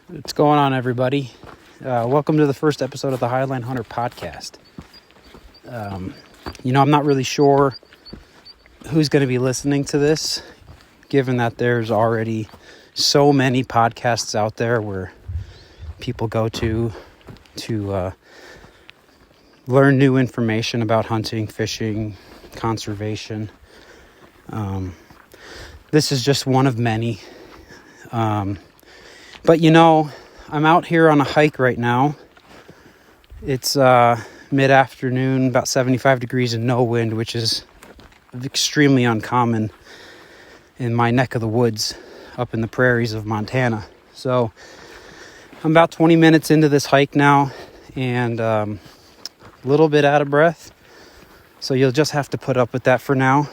What's going on, everybody? Welcome to the first episode of the Highline Hunter podcast. I'm not really sure who's going to be listening to this, given that there's already so many podcasts out there where people go to learn new information about hunting, fishing, conservation. This is just one of many. But I'm out here on a hike right now. It's mid-afternoon, about 75 degrees and no wind, which is extremely uncommon in my neck of the woods up in the prairies of Montana. So I'm about 20 minutes into this hike now and a little bit out of breath. So you'll just have to put up with that for now.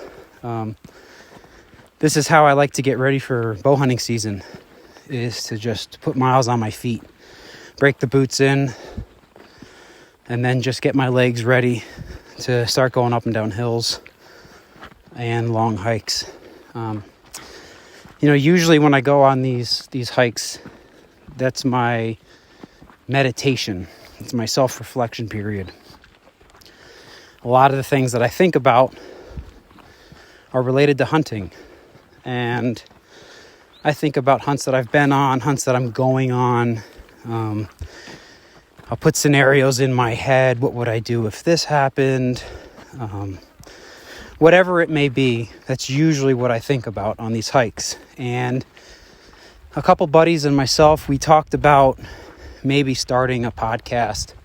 This is how I like to get ready for bow hunting season, is to just put miles on my feet, break the boots in, and then just get my legs ready to start going up and down hills and long hikes. Usually when I go on these hikes, that's my meditation. It's my self-reflection period. A lot of the things that I think about are related to hunting. And I think about hunts that I've been on, hunts that I'm going on. I'll put scenarios in my head. What would I do if this happened? Whatever it may be, that's usually what I think about on these hikes. And a couple buddies and myself, we talked about maybe starting a podcast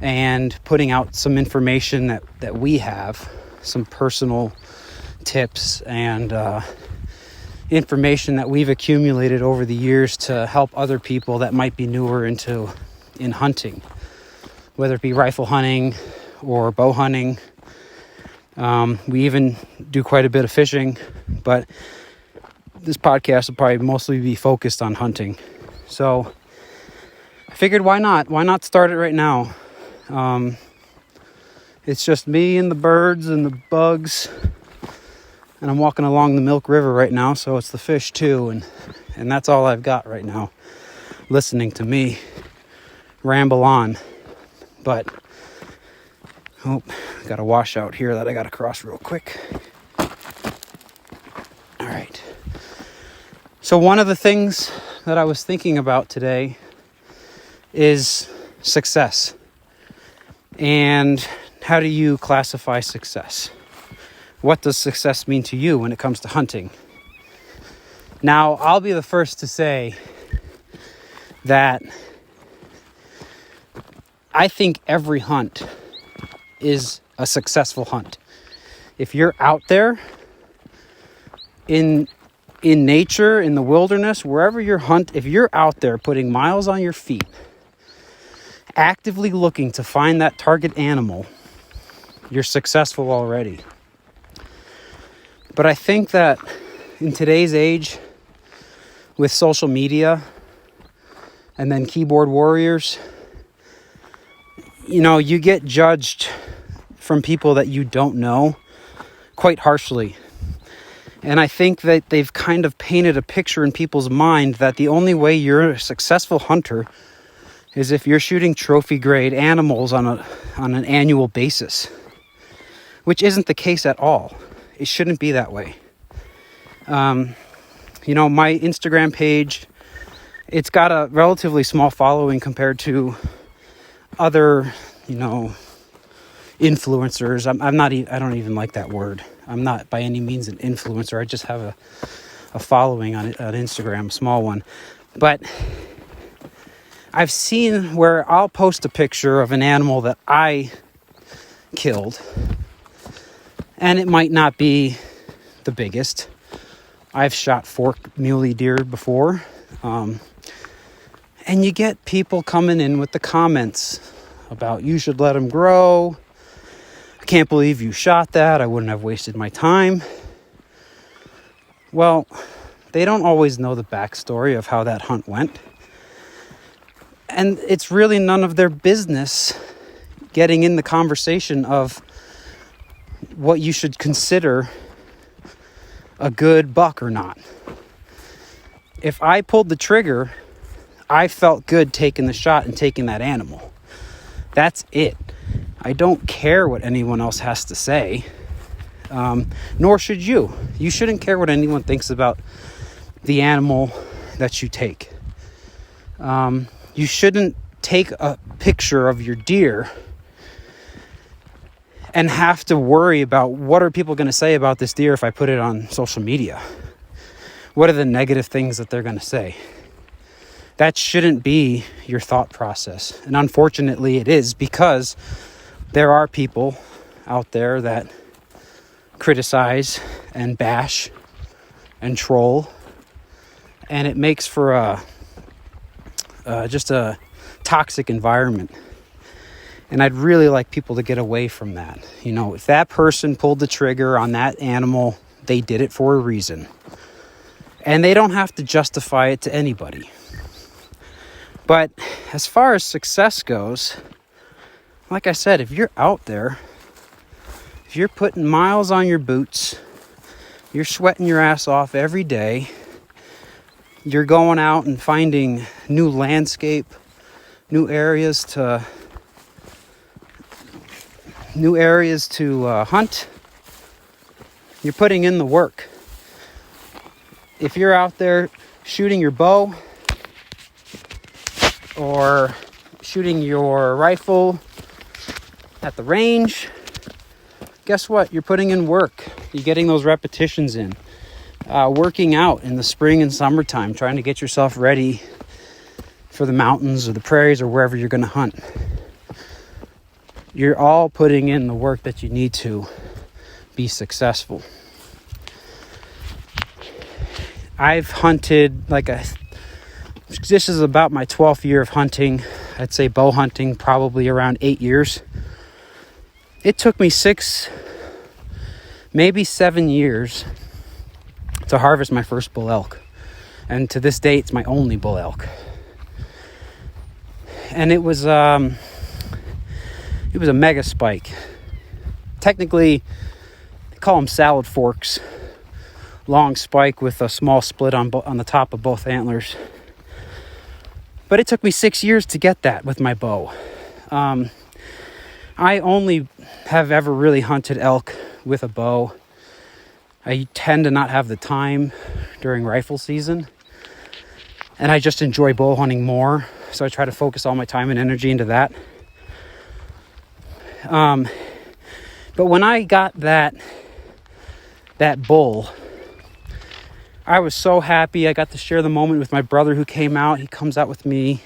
and putting out some information that we have, some personal tips and information that we've accumulated over the years to help other people that might be newer in hunting, whether it be rifle hunting or bow hunting. We even do quite a bit of fishing, but this podcast will probably mostly be focused on hunting. So I figured, why not start it right now? It's just me and the birds and the bugs. And I'm walking along the Milk River right now, so it's the fish too, and that's all I've got right now, listening to me ramble on. But, got a washout here that I got to cross real quick. All right. So one of the things that I was thinking about today is success. And how do you classify success? What does success mean to you when it comes to hunting? Now, I'll be the first to say that I think every hunt is a successful hunt. If you're out there in nature, in the wilderness, wherever you hunt, if you're out there putting miles on your feet, actively looking to find that target animal, you're successful already. But I think that in today's age, with social media and then keyboard warriors, you get judged from people that you don't know quite harshly. And I think that they've kind of painted a picture in people's mind that the only way you're a successful hunter is if you're shooting trophy grade animals on an annual basis, which isn't the case at all. It shouldn't be that way. My Instagram page, it's got a relatively small following compared to other, influencers. I don't even like that word. I'm not by any means an influencer. I just have a following on Instagram, a small one. But I've seen where I'll post a picture of an animal that I killed, and it might not be the biggest. I've shot fork muley deer before. And you get people coming in with the comments about, you should let them grow. I can't believe you shot that. I wouldn't have wasted my time. Well, they don't always know the backstory of how that hunt went. And it's really none of their business getting in the conversation of what you should consider a good buck or not. If I pulled the trigger I felt good taking the shot and taking that animal. That's it. I don't care what anyone else has to say, nor should you. You shouldn't care what anyone thinks about the animal that you take. You shouldn't take a picture of your deer and have to worry about what are people going to say about this deer if I put it on social media. What are the negative things that they're going to say? That shouldn't be your thought process. And unfortunately it is, because there are people out there that criticize and bash and troll, and it makes for just a toxic environment. And I'd really like people to get away from that. You know, if that person pulled the trigger on that animal, they did it for a reason. And they don't have to justify it to anybody. But as far as success goes, like I said, if you're out there, if you're putting miles on your boots, you're sweating your ass off every day, you're going out and finding new landscape, new areas to hunt, you're putting in the work. If you're out there shooting your bow or shooting your rifle at the range, guess what? You're putting in work. You're getting those repetitions in. Working out in the spring and summertime, trying to get yourself ready for the mountains or the prairies or wherever you're going to hunt. You're all putting in the work that you need to be successful. I've hunted this is about my 12th year of hunting. I'd say bow hunting probably around 8 years. It took me 6, maybe 7 years to harvest my first bull elk. And to this day, it's my only bull elk. And it was a mega spike. Technically, they call them salad forks. Long spike with a small split on the top of both antlers. But it took me 6 years to get that with my bow. I only have ever really hunted elk with a bow. I tend to not have the time during rifle season. And I just enjoy bow hunting more. So I try to focus all my time and energy into that. But when I got that bull, I was so happy. I got to share the moment with my brother who came out. He comes out with me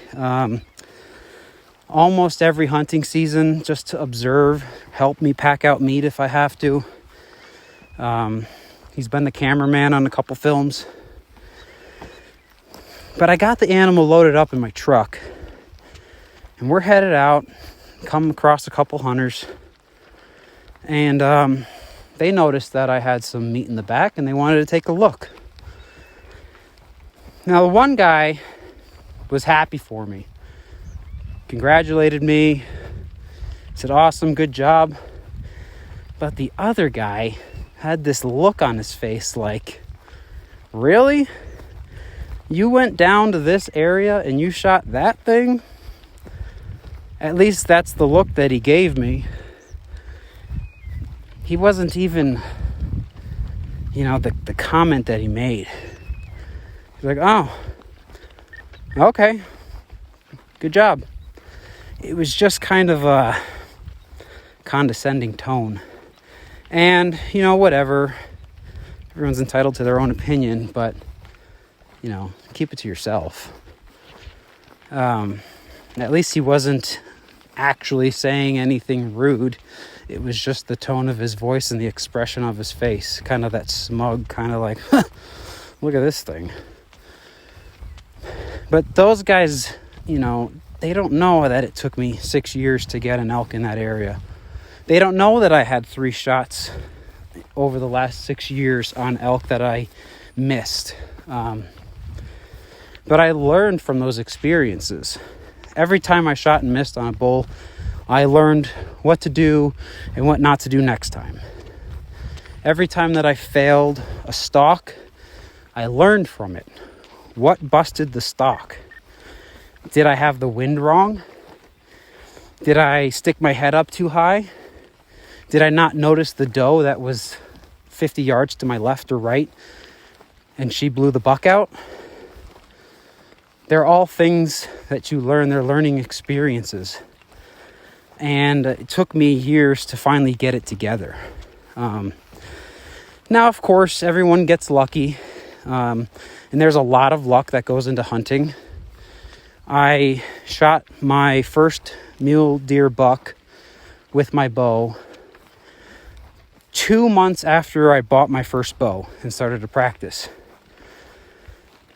almost every hunting season just to observe, help me pack out meat if I have to. He's been the cameraman on a couple films. But I got the animal loaded up in my truck. And we're headed out, come across a couple hunters. And they noticed that I had some meat in the back and they wanted to take a look. Now, the one guy was happy for me. Congratulated me. Said, awesome, good job. But the other guy had this look on his face like, really? You went down to this area and you shot that thing? At least that's the look that he gave me. He wasn't even, the comment that he made. He's like, oh, okay, good job. It was just kind of a condescending tone. And, whatever. Everyone's entitled to their own opinion, but, keep it to yourself. At least he wasn't actually saying anything rude. It was just the tone of his voice and the expression of his face. Kind of that smug, kind of like, look at this thing. But those guys, they don't know that it took me 6 years to get an elk in that area. They don't know that I had 3 shots over the last 6 years on elk that I missed. But I learned from those experiences. Every time I shot and missed on a bull, I learned what to do and what not to do next time. Every time that I failed a stalk, I learned from it. What busted the stalk? Did I have the wind wrong? Did I stick my head up too high? Did I not notice the doe that was 50 yards to my left or right and she blew the buck out? They're all things that you learn. They're learning experiences. And it took me years to finally get it together. Now, of course, everyone gets lucky. And there's a lot of luck that goes into hunting. I shot my first mule deer buck with my bow 2 months after I bought my first bow and started to practice.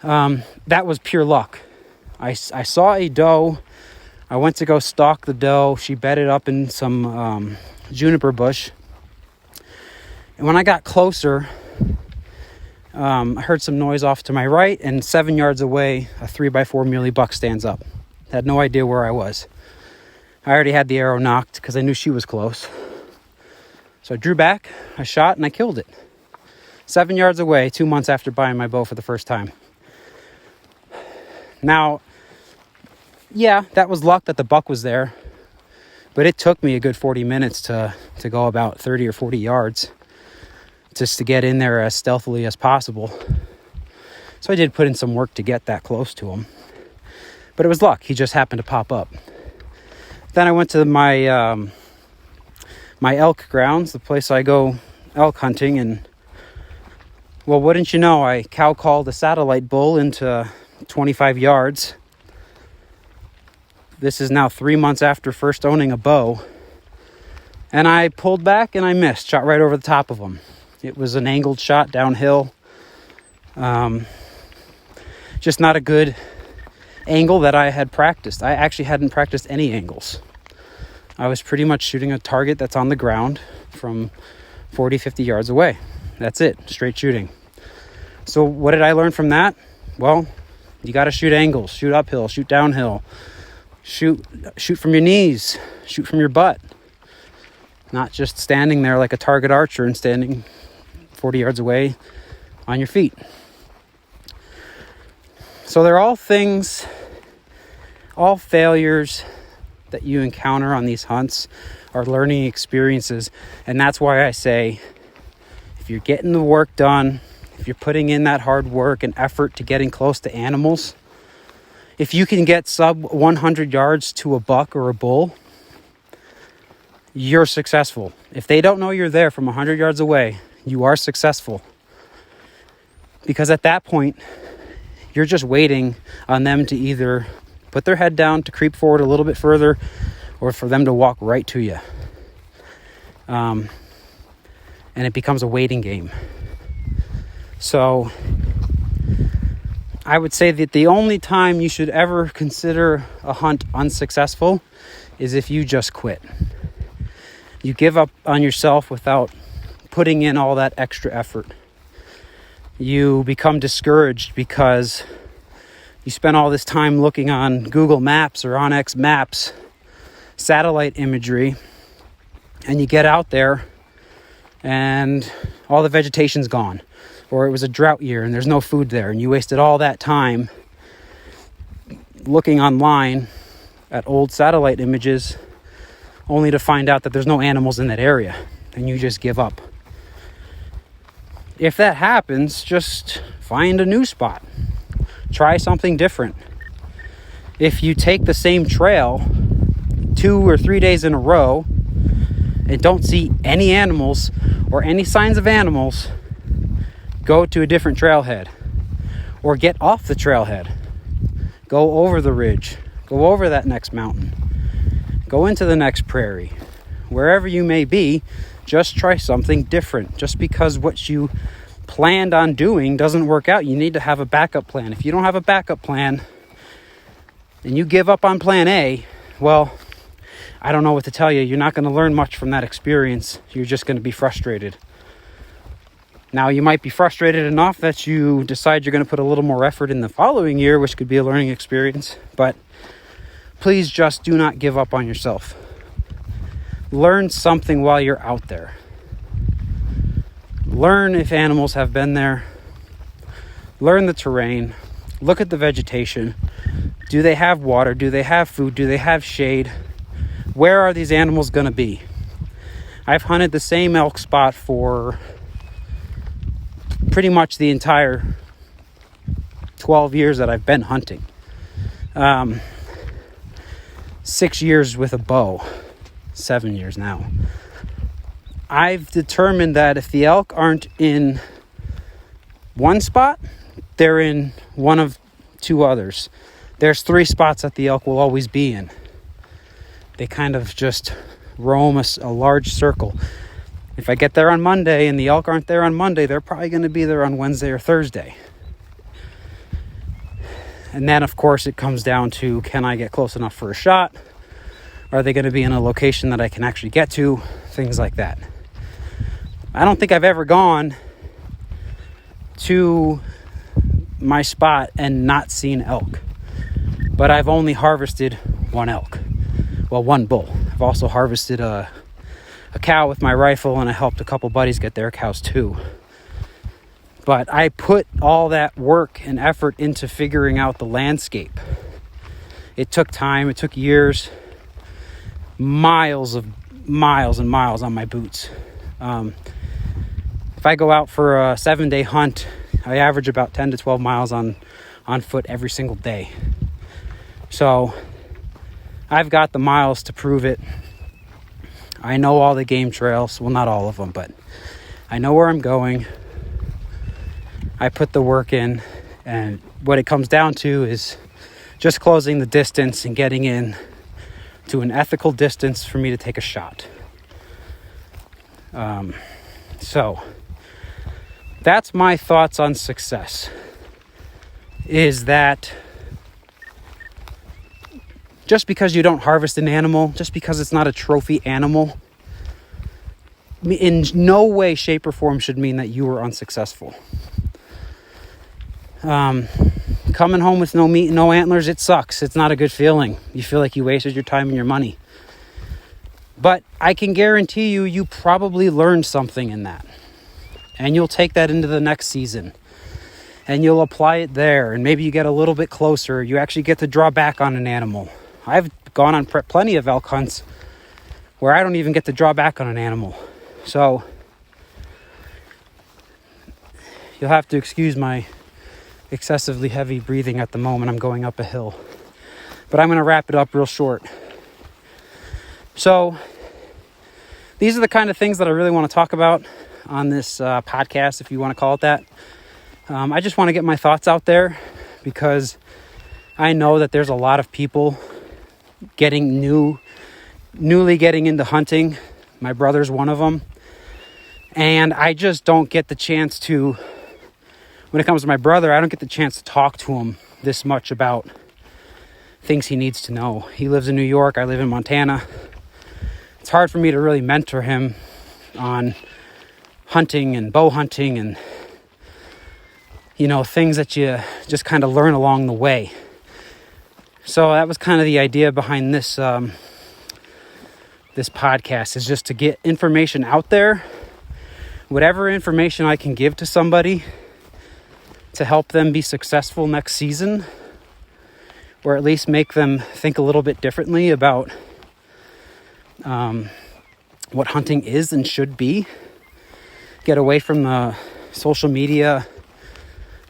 That was pure luck. I saw a doe. I went to go stalk the doe. She bedded up in some juniper bush. And when I got closer, I heard some noise off to my right, and 7 yards away, a 3x4 muley buck stands up. Had no idea where I was. I already had the arrow knocked because I knew she was close. So I drew back, I shot, and I killed it. 7 yards away, 2 months after buying my bow for the first time. Now, yeah, that was luck that the buck was there, but it took me a good 40 minutes to go about 30 or 40 yards just to get in there as stealthily as possible. So I did put in some work to get that close to him, but it was luck. He just happened to pop up. Then I went to my my elk grounds, the place I go elk hunting, and well, wouldn't you know, I cow called a satellite bull into 25 yards. This is now 3 months after first owning a bow. And I pulled back and I missed, shot right over the top of him. It was an angled shot downhill. Just not a good angle that I had practiced. I actually hadn't practiced any angles. I was pretty much shooting a target that's on the ground from 40, 50 yards away. That's it, straight shooting. So what did I learn from that? Well, you got to shoot angles, shoot uphill, shoot downhill, shoot from your knees, shoot from your butt. Not just standing there like a target archer and standing 40 yards away on your feet. So they're all things, all failures that you encounter on these hunts are learning experiences. And that's why I say, if you're getting the work done, if you're putting in that hard work and effort to getting close to animals, if you can get sub 100 yards to a buck or a bull, you're successful. If they don't know you're there from 100 yards away, you are successful. Because at that point, you're just waiting on them to either put their head down to creep forward a little bit further, or for them to walk right to you. And it becomes a waiting game. So I would say that the only time you should ever consider a hunt unsuccessful is if you just quit. You give up on yourself without putting in all that extra effort. You become discouraged because you spend all this time looking on Google Maps or OnX Maps, satellite imagery, and you get out there and all the vegetation's gone. Or it was a drought year and there's no food there, and you wasted all that time looking online at old satellite images only to find out that there's no animals in that area, and you just give up. If that happens, just find a new spot. Try something different. If you take the same trail 2 or 3 days in a row and don't see any animals or any signs of animals, go to a different trailhead or get off the trailhead. Go over the ridge. Go over that next mountain. Go into the next prairie. Wherever you may be, just try something different. Just because what you planned on doing doesn't work out, you need to have a backup plan. If you don't have a backup plan and you give up on plan A, well, I don't know what to tell you. You're not going to learn much from that experience. You're just going to be frustrated. Now, you might be frustrated enough that you decide you're going to put a little more effort in the following year, which could be a learning experience. But please just do not give up on yourself. Learn something while you're out there. Learn if animals have been there. Learn the terrain. look at the vegetation. Do they have water? Do they have food? Do they have shade? Where are these animals going to be? I've hunted the same elk spot for pretty much the entire 12 years that I've been hunting. 6 years with a bow, 7 years now. I've determined that if the elk aren't in one spot, they're in one of two others. There's 3 spots that the elk will always be in. They kind of just roam a large circle. If I get there on Monday and the elk aren't there on Monday, they're probably going to be there on Wednesday or Thursday. And then, of course, it comes down to, can I get close enough for a shot? Are they going to be in a location that I can actually get to? Things like that. I don't think I've ever gone to my spot and not seen elk. But I've only harvested one elk. Well, one bull. I've also harvested a cow with my rifle, and I helped a couple buddies get their cows too. But I put all that work and effort into figuring out the landscape. It took time. It took years. Miles and miles on my boots. If I go out for a 7-day hunt, I average about 10 to 12 miles on foot every single day. So I've got the miles to prove it. I know all the game trails. Well, not all of them, but I know where I'm going. I put the work in, and what it comes down to is just closing the distance and getting in to an ethical distance for me to take a shot. So that's my thoughts on success, is that just because you don't harvest an animal, just because it's not a trophy animal, in no way, shape, or form should mean that you were unsuccessful. Coming home with no meat and no antlers, it sucks. It's not a good feeling. You feel like you wasted your time and your money. But I can guarantee you probably learned something in that. And you'll take that into the next season. And you'll apply it there. And maybe you get a little bit closer. You actually get to draw back on an animal. I've gone on plenty of elk hunts where I don't even get to draw back on an animal. So you'll have to excuse my excessively heavy breathing at the moment. I'm going up a hill. But I'm going to wrap it up real short. So these are the kind of things that I really want to talk about on this podcast, if you want to call it that. I just want to get my thoughts out there because I know that there's a lot of people newly getting into hunting. My brother's one of them. And I just don't get the chance to, when it comes to my brother, I don't get the chance to talk to him this much about things he needs to know. He lives in New York. I live in Montana. It's hard for me to really mentor him on hunting and bow hunting and, things that you just kind of learn along the way. So that was kind of the idea behind this this podcast, is just to get information out there. Whatever information I can give to somebody to help them be successful next season, or at least make them think a little bit differently about what hunting is and should be. Get away from the social media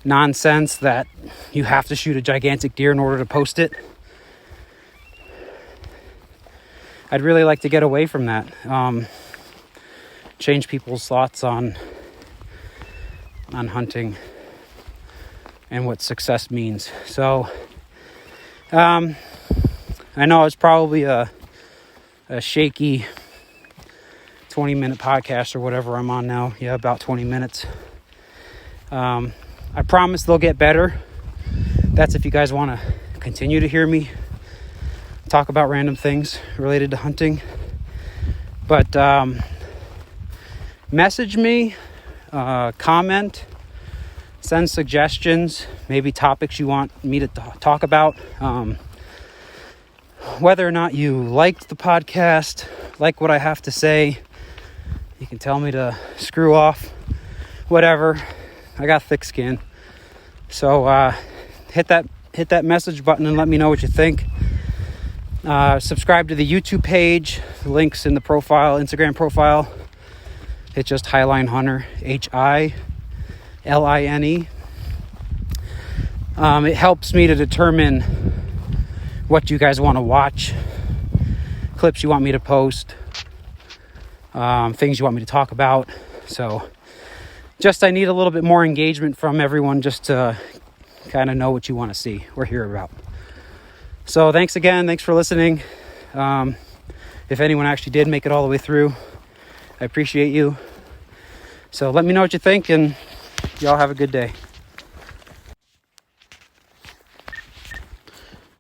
nonsense that you have to shoot a gigantic deer in order to post it. I'd really like to get away from that. Change people's thoughts on hunting and what success means. So I know it's probably a shaky 20-minute podcast or whatever I'm on now. Yeah, about 20 minutes. I promise they'll get better. That's if you guys want to continue to hear me talk about random things related to hunting. But message me, comment, send suggestions, maybe topics you want me to talk about. Whether or not you liked the podcast, like what I have to say, you can tell me to screw off, whatever. I got thick skin. So hit that message button and let me know what you think. Subscribe to the YouTube page. The link's in the profile, Instagram profile. It's just Highline Hunter, HILINE. It helps me to determine what you guys want to watch, clips you want me to post, things you want me to talk about. So I need a little bit more engagement from everyone just to kind of know what you want to see or hear about. So thanks again. Thanks for listening. If anyone actually did make it all the way through, I appreciate you. So let me know what you think, and y'all have a good day.